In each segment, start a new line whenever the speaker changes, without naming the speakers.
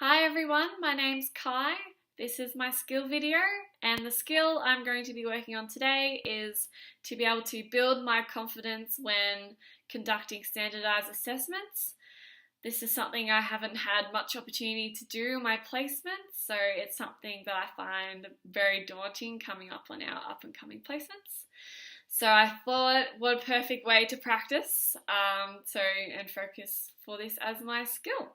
Hi everyone, my name's Kai. This is my skill video, and the skill I'm going to be working on today is to be able to build my confidence when conducting standardised assessments. This is something I haven't had much opportunity to do in my placements, so it's something that I find very daunting coming up on our up and coming placements. So I thought, what a perfect way to practice and focus for this as my skill.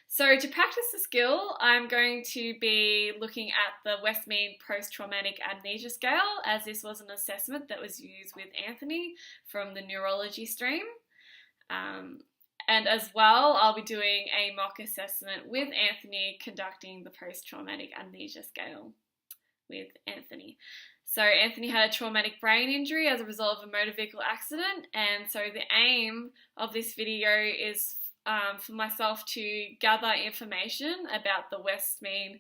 So to practice the skill, I'm going to be looking at the Westmead post-traumatic amnesia scale, as this was an assessment that was used with Anthony from the neurology stream. And as well, I'll be doing a mock assessment with Anthony conducting the post-traumatic amnesia scale with Anthony. So Anthony had a traumatic brain injury as a result of a motor vehicle accident, and so the aim of this video is for myself to gather information about the Westmead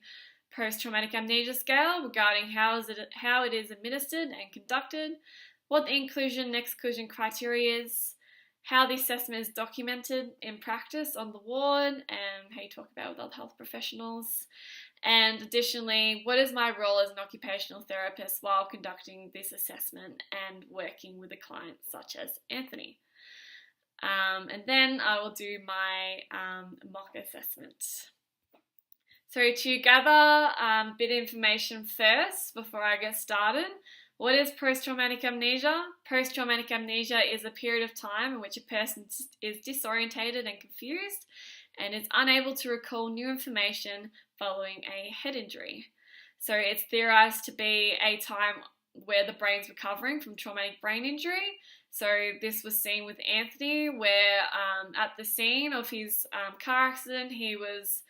post-traumatic amnesia scale regarding how it is administered and conducted, what the inclusion and exclusion criteria is, how the assessment is documented in practice on the ward, and how you talk about it with other health professionals. And additionally, what is my role as an occupational therapist while conducting this assessment and working with a client such as Anthony. And then I will do my mock assessment. So to gather a bit of information first before I get started, what is post-traumatic amnesia? Post-traumatic amnesia is a period of time in which a person is disorientated and confused and is unable to recall new information following a head injury. So it's theorized to be a time where the brain's recovering from traumatic brain injury. So this was seen with Anthony, where at the scene of his car accident, he was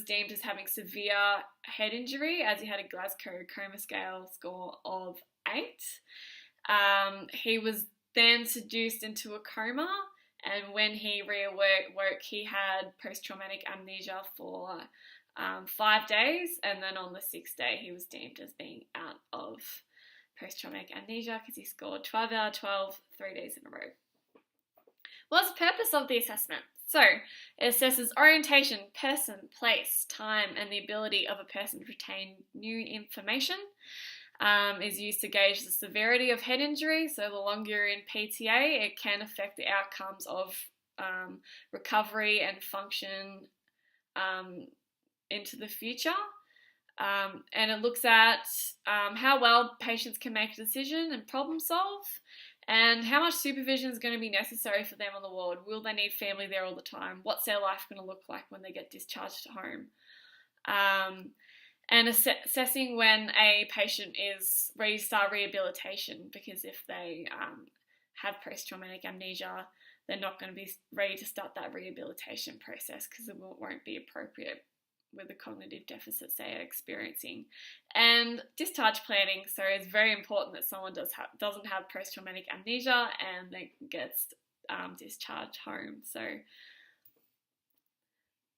deemed as having severe head injury, as he had a Glasgow Coma Scale score of 8. He was then seduced into a coma, and when he reawoke, he had post-traumatic amnesia for 5 days, and then on the 6th day he was deemed as being out of post-traumatic amnesia because he scored 12 out of 12 3 days in a row. What's the purpose of the assessment? So it assesses orientation, person, place, time, and the ability of a person to retain new information. Is used to gauge the severity of head injury. So the longer you're in PTA, it can affect the outcomes of recovery and function into the future. And it looks at how well patients can make a decision and problem solve, and how much supervision is going to be necessary for them on the ward. Will they need family there all the time? What's their life going to look like when they get discharged at home? And assessing when a patient is ready to start rehabilitation, because if they have post-traumatic amnesia, they're not going to be ready to start that rehabilitation process because it won't be appropriate with the cognitive deficits they are experiencing. And discharge planning, so it's very important that someone doesn't have post-traumatic amnesia and then gets discharged home. So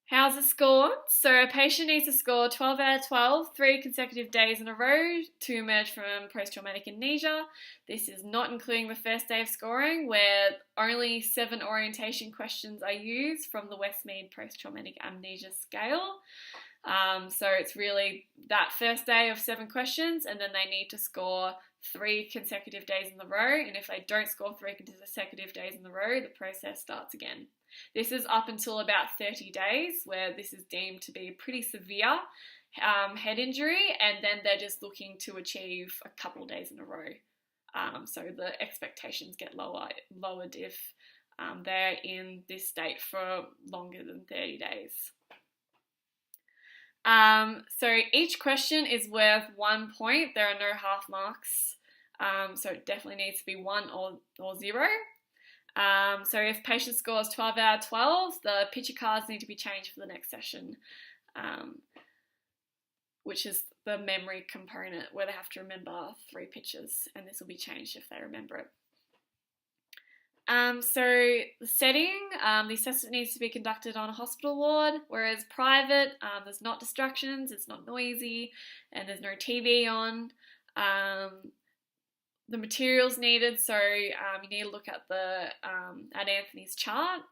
how's it scored? So a patient needs to score 12 out of 12, 3 consecutive days in a row to emerge from post-traumatic amnesia. This is not including the first day of scoring, where only 7 orientation questions are used from the Westmead post-traumatic amnesia scale. So it's really that first day of 7 questions, and then they need to score 3 consecutive days in a row, and if they don't score 3 consecutive days in a row, the process starts again. This is up until about 30 days, where this is deemed to be a pretty severe head injury, and then they're just looking to achieve a couple days in a row. So the expectations get lowered if they're in this state for longer than 30 days. So each question is worth 1 point. There are no half marks, so it definitely needs to be 1 or 0. So if patient scores 12 out of 12, the picture cards need to be changed for the next session, which is the memory component where they have to remember 3 pictures, and this will be changed if they remember it. So the setting, the assessment needs to be conducted on a hospital ward, whereas private, there's not distractions, it's not noisy, and there's no TV on. The materials needed, so you need to look at at Anthony's chart.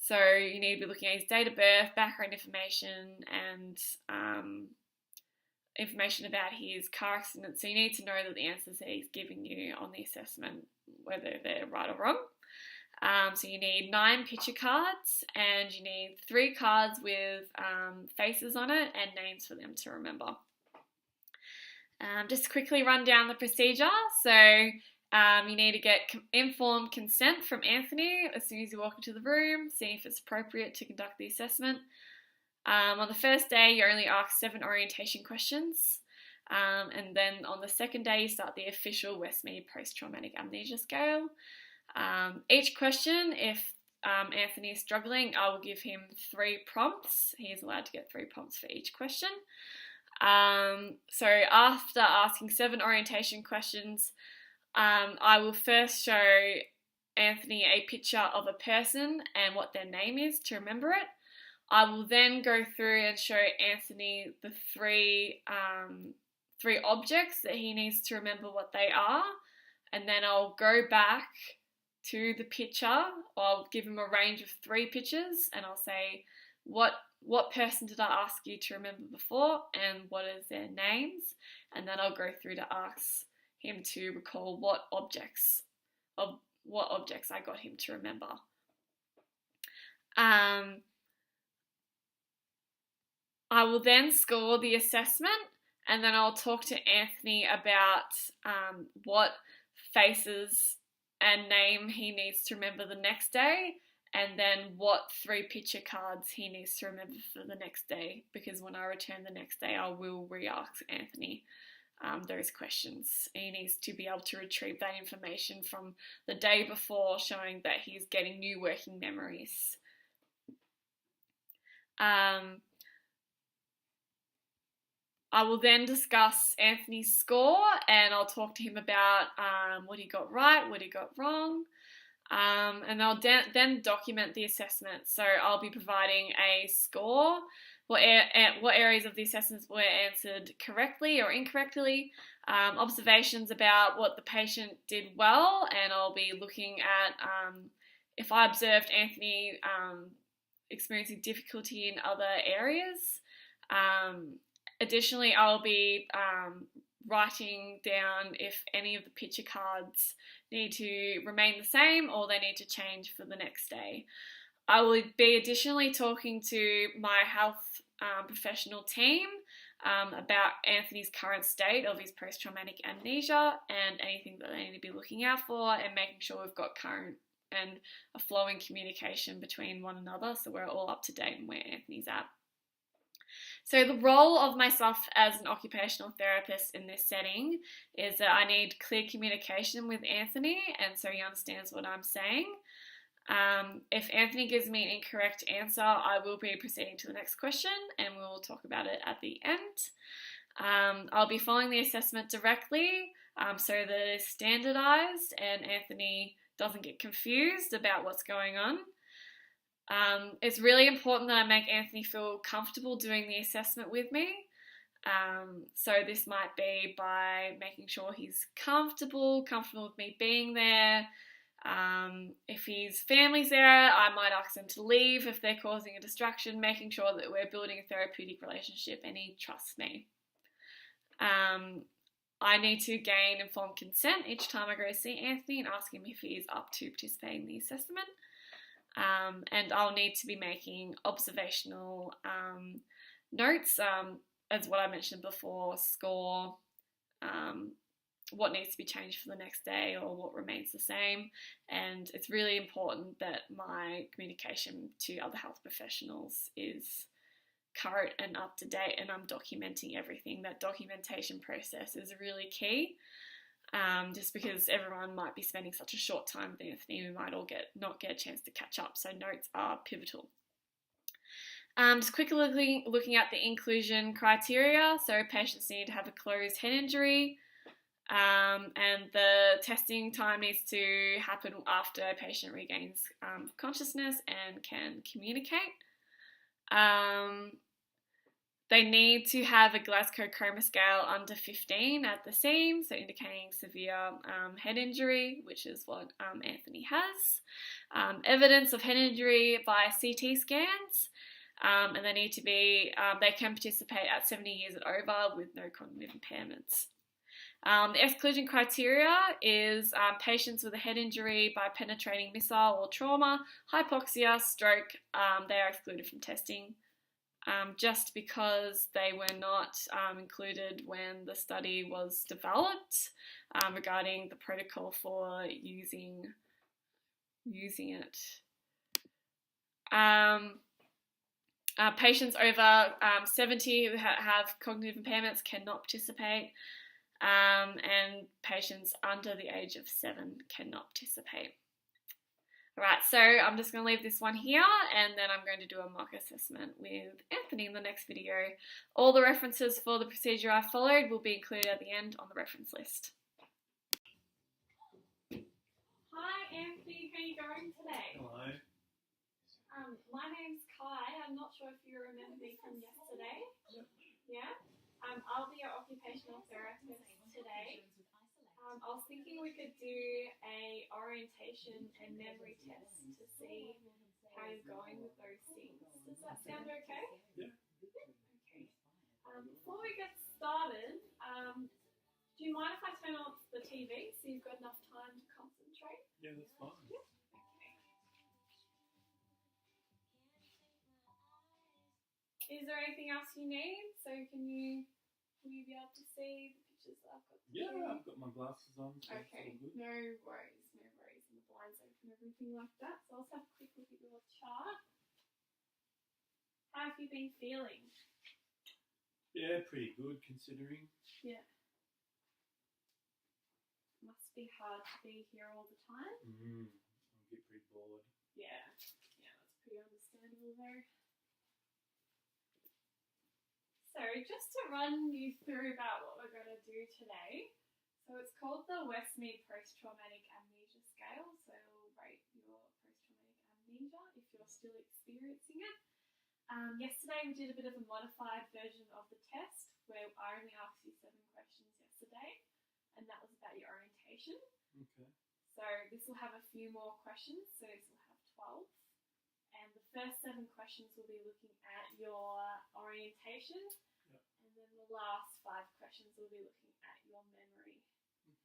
So you need to be looking at his date of birth, background information, and information about his car accident. So you need to know that the answers that he's giving you on the assessment, whether they're right or wrong. So you need 9 picture cards, and you need 3 cards with faces on it and names for them to remember. Just quickly run down the procedure. So you need to get informed consent from Anthony as soon as you walk into the room, see if it's appropriate to conduct the assessment. On the first day, you only ask 7 orientation questions. And then on the second day, you start the official Westmead post-traumatic amnesia scale. Each question, if Anthony is struggling, I will give him 3 prompts. He is allowed to get 3 prompts for each question. So after asking 7 orientation questions, I will first show Anthony a picture of a person and what their name is to remember it. I will then go through and show Anthony the 3 objects that he needs to remember what they are, and then I'll go back to the picture. I'll give him a range of 3 pictures, and I'll say, what person did I ask you to remember before, and what is their names? And then I'll go through to ask him to recall what objects I got him to remember. I will then score the assessment, and then I'll talk to Anthony about what faces and name he needs to remember the next day, and then what 3 picture cards he needs to remember for the next day, because when I return the next day, I will re-ask Anthony those questions. He needs to be able to retrieve that information from the day before, showing that he's getting new working memories. I will then discuss Anthony's score, and I'll talk to him about what he got right, what he got wrong, and I'll then document the assessment. So I'll be providing a score, what areas of the assessments were answered correctly or incorrectly, observations about what the patient did well, and I'll be looking at if I observed Anthony experiencing difficulty in other areas. Additionally, I'll be writing down if any of the picture cards need to remain the same or they need to change for the next day. I will be additionally talking to my health professional team about Anthony's current state of his post-traumatic amnesia and anything that they need to be looking out for, and making sure we've got current and a flowing communication between one another, so we're all up to date on where Anthony's at. So the role of myself as an occupational therapist in this setting is that I need clear communication with Anthony, and so he understands what I'm saying. If Anthony gives me an incorrect answer, I will be proceeding to the next question, and we'll talk about it at the end. I'll be following the assessment directly so that it is standardised and Anthony doesn't get confused about what's going on. It's really important that I make Anthony feel comfortable doing the assessment with me. So this might be by making sure he's comfortable with me being there. If his family's there, I might ask them to leave if they're causing a distraction, making sure that we're building a therapeutic relationship and he trusts me. I need to gain informed consent each time I go to see Anthony and ask him if he is up to participating in the assessment. And I'll need to be making observational notes, as what I mentioned before, score, what needs to be changed for the next day or what remains the same. And it's really important that my communication to other health professionals is current and up to date, and I'm documenting everything. That documentation process is really key. Just because everyone might be spending such a short time with Anthony, we might all not get a chance to catch up, so notes are pivotal. Just quickly looking at the inclusion criteria. So patients need to have a closed head injury, and the testing time needs to happen after a patient regains consciousness and can communicate. They need to have a Glasgow Coma Scale under 15 at the scene, so indicating severe head injury, which is what Anthony has. Evidence of head injury via CT scans, and they need to be, they can participate at 70 years and over with no cognitive impairments. The exclusion criteria is patients with a head injury by penetrating missile or trauma, hypoxia, stroke, they are excluded from testing. Just because they were not included when the study was developed regarding the protocol for using it. Patients over 70 who have cognitive impairments cannot participate, and patients under the age of 7 cannot participate. Alright, so I'm just going to leave this one here, and then I'm going to do a mock assessment with Anthony in the next video. All the references for the procedure I followed will be included at the end on the reference list. Hi Anthony, how are you going today?
Hello.
My name's Kai. I'm not sure if you remember me from yesterday.
Yep.
Yeah? I'll be your occupational therapist today. I was thinking we could do a orientation and memory test to see how you're going with those things. Does that sound okay?
Yeah.
Okay. Before we get started, do you mind if I turn off the TV so you've got enough time to concentrate?
Yeah, that's fine.
Yeah. Okay. Is there anything else you need? So can you be able to see the pictures that I've got?
Yeah, I've got my glasses on. So
Okay, no worries. And the blinds open, everything like that. So I'll just have a quick look at your chart. How have you been feeling?
Yeah, pretty good considering.
Yeah. Must be hard to be here all the time.
I get pretty bored.
Yeah, that's pretty understandable though. So just to run you through about what we're going to do today. So it's called the Westmead Post-Traumatic Amnesia Scale. So it'll rate your post-traumatic amnesia if you're still experiencing it. Yesterday we did a bit of a modified version of the test where I only asked you 7 questions yesterday, and that was about your orientation.
Okay.
So this will have a few more questions, so this will have 12. And the first 7 questions will be looking at your orientation,
yep.
And then the last 5 questions will be looking at your memory.
Okay.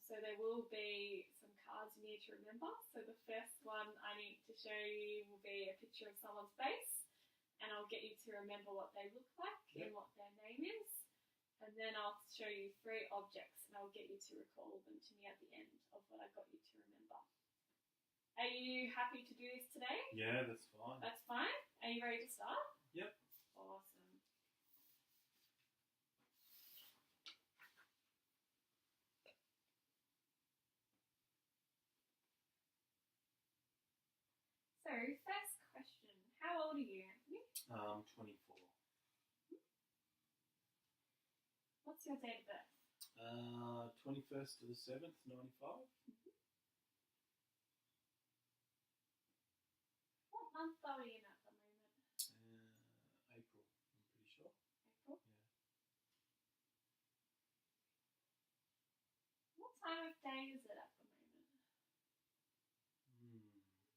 So there will be some cards you need to remember. So the first one I need to show you will be a picture of someone's face, and I'll get you to remember what they look like,
yep.
And what their name is. And then I'll show you 3 objects, and I'll get you to recall them to me at the end of what I got you to remember. Are you happy to do this today?
Yeah, that's fine.
That's fine. Are you ready to start?
Yep.
Awesome. So, first question. How old are you, Anthony?
24.
What's your date of birth?
21st to the 7th, 95.
What month are we in at the moment?
April, I'm pretty sure.
April?
Yeah.
What time of day is it at the moment?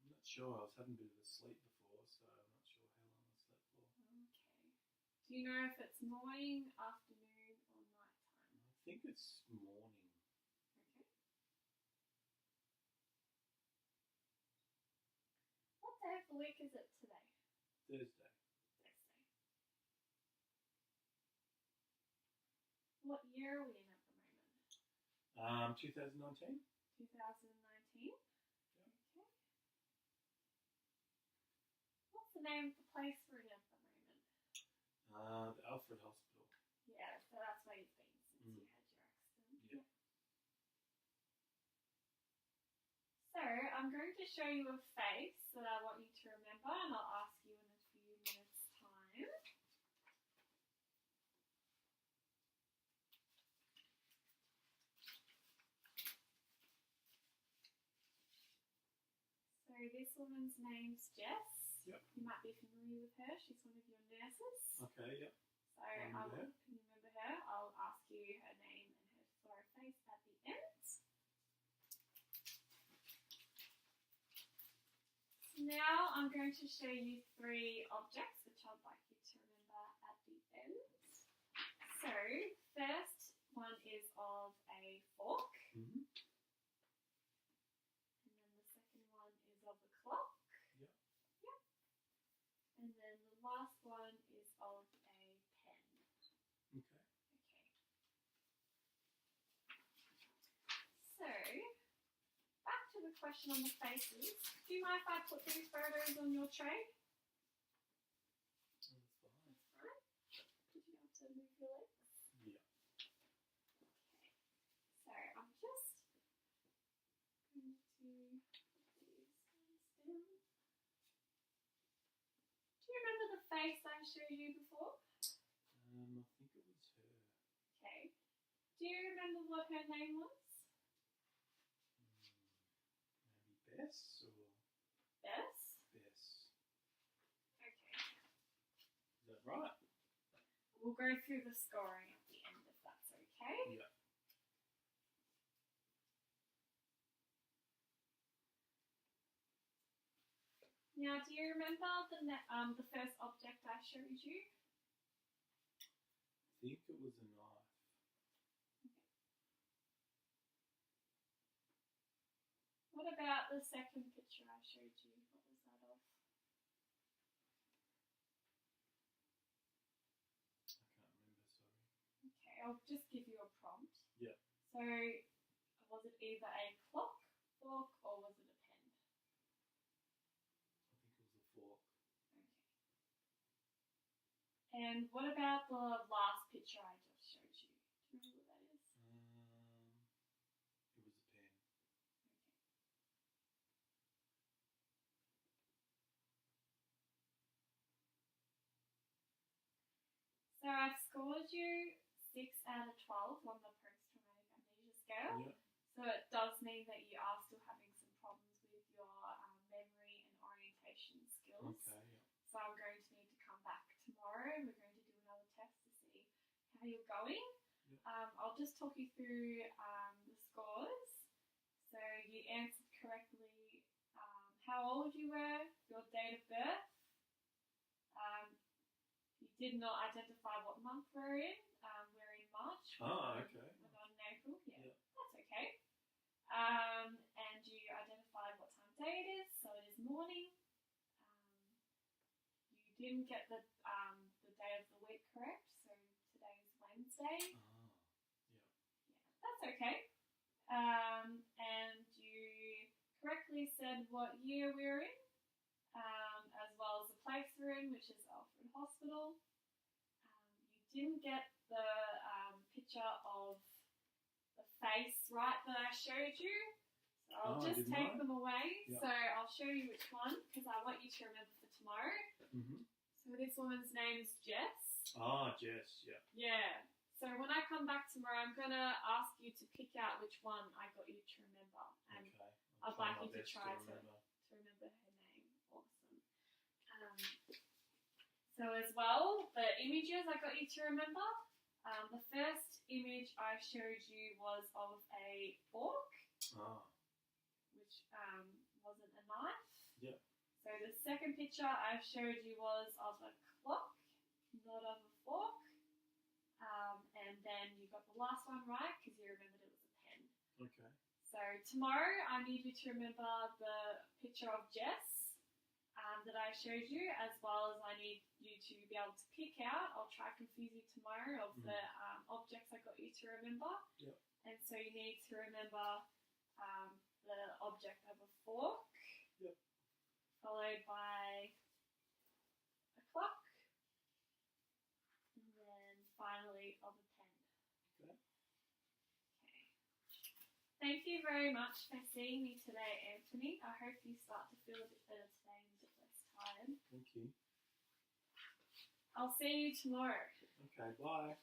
I'm not sure. I was having a bit of a sleep before, so I'm not sure how long I slept for.
Okay. Do you know if it's morning, afternoon, or night time?
I think it's morning.
Okay. What day of the week is it today?
Thursday.
Thursday. What year are we in at the moment?
2019.
2019?
Yeah.
Okay. What's the name of the place we're in at the moment?
The Alfred Hospital.
Yeah, so that's where you've been since you had your accident.
Yep.
So I'm going to show you a face that I want you to remember, and I'll ask you in a few minutes' time. So this woman's name's Jess.
Yep.
You might be familiar with her. She's one of your nurses.
Okay, yep.
So I
remember her.
you remember her. I'll ask you her name and her photo face at the end. So now I'm going to show you 3 objects which I'd like you to remember at the end. So first one is of a fork.
Mm-hmm.
And then the second one is of a clock.
Yep.
Yep. And then the last one is of a pen.
Okay.
Okay. So, back to the question on the faces. Do you mind if I put these photos on your tray?
That's fine.
That's fine. Did you have to move your legs?
Yeah.
Okay. So, I'm just going to put these ones down. Do you remember the face I showed you before?
I think it was her.
Okay. Do you remember what her name was?
Maybe Bess or
Bess?
Bess.
Okay.
Is that right?
We'll go through the scoring at the end if that's okay.
Yeah.
Now, do you remember the first object I showed you?
I think it was a knife.
What about the second picture I showed you? What was that of?
I can't remember, sorry.
Okay, I'll just give you a prompt.
Yeah.
So, was it either a clock, fork, or was it a pen?
I think it was a fork.
Okay. And what about the last picture I just showed you? Do you remember what that is?
It was a pen.
Okay. So I've scored you 6 out of 12 on the post-traumatic amnesia scale.
Yeah.
So it does mean that you are still having some problems with your memory and orientation skills.
Okay, yeah.
So I'm going to need to come back tomorrow and we're going to do another test to see how you're going.
Yep.
I'll just talk you through the scores. So you answered correctly how old you were, your date of birth. You did not identify what month we're in. We're in March.
Oh, okay.
We're not in April. Yeah,
Yep.
that's okay. And you identified what time of day it is, so it is morning. You didn't get the day of the week correct, so today is Wednesday.
Ah, yeah.
Yeah, that's okay. And you correctly said what year we're in, as well as the place we're in, which is Alfred Hospital. You didn't get the picture of the face right that I showed you. So I'll just take them away.
Yeah.
So I'll show you which one because I want you to remember for tomorrow.
Mm-hmm.
So this woman's name is Jess.
Ah, Jess, yeah.
Yeah. So when I come back tomorrow, I'm going to ask you to pick out which one I got you to remember. And
Okay.
I'd like you to try to
remember.
remember her name. Awesome. So as well, the images I got you to remember. The first image I showed you was of a fork,
Ah,
which wasn't a knife.
yeah.
So the second picture I showed you was of a clock, not of a fork. And then you got the last one right because you remembered it was a pen.
Okay.
So tomorrow I need you to remember the picture of Jess that I showed you, as well as I need you to be able to pick out, I'll try to confuse you tomorrow, of the objects I got you to remember.
Yep.
And so you need to remember the object of a fork,
Yep.
followed by a clock, and then finally of a pen.
Okay.
Okay. Thank you very much for seeing me today, Anthony. I hope you start to feel a bit better today and a bit less tired.
Thank you.
I'll see you tomorrow.
Okay, bye.